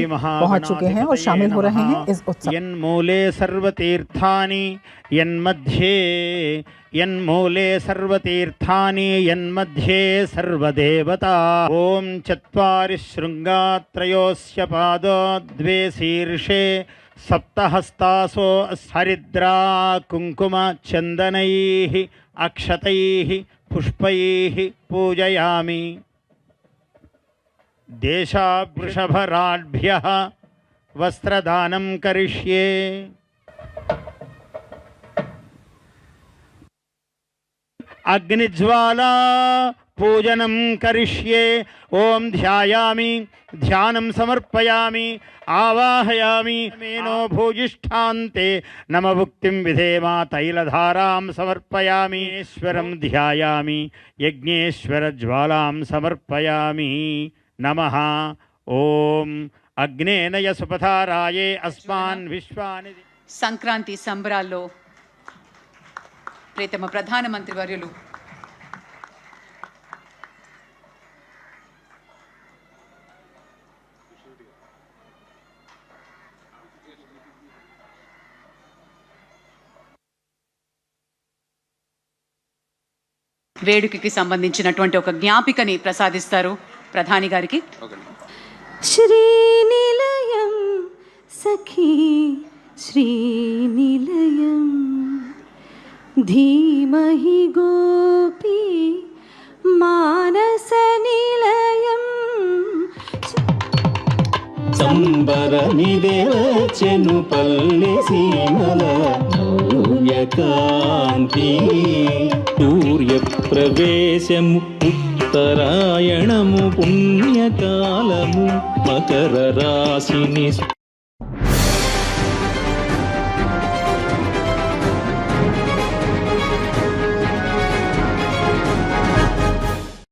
पहुंच चुके हैं और शामिल हो रहे हैं इस उत्सव। यन्मूले सर्वतीर्थानि यन्मूले सर्वतीर्थानि यन्मध्ये सर्वदेवता। ओम चत्वारि शृंगा त्रयोस्य पादो द्वे शीर्षे सप्तहस्तासो हरिद्रा कुंकुम चंदनैः अक्षतैः पुष्पैः पूजयामि। देशावृषभराड्भ्यः वस्त्रदानं करिष्ये। अग्निज्वाला पूजनं करिष्ये। ओम ध्यायामि ध्यानं समर्पयामि आवाहयामि। मेनो भूयिष्ठान्ते नमभुक्तिं विधेमा तैलधारां समर्पयामि। ईश्वरं ध्यायामि यज्ञेश्वरज्वालां समर्पयामि। नमः। ओम अग्नेन यसुपथाराये अस्मान् विश्वानि। సంక్రాంతి సంబరాల్లో ప్రియతమ ప్రధానమంత్రి వర్యులు వేడుకకి సంబంధించినటువంటి ఒక జ్ఞాపికని ప్రసాదిస్తారు ప్రధాని గారికి. శ్రీనిలయం సఖీ శ్రీనిలయం ధీమహి గోపీ మానస నిలయం. సంబరమిదేవచెను పల్లె సీమల నవ్యకాంతి. సూర్యప్రవేశము ఉత్తరాయణము పుణ్యకాలము మకర రాశిని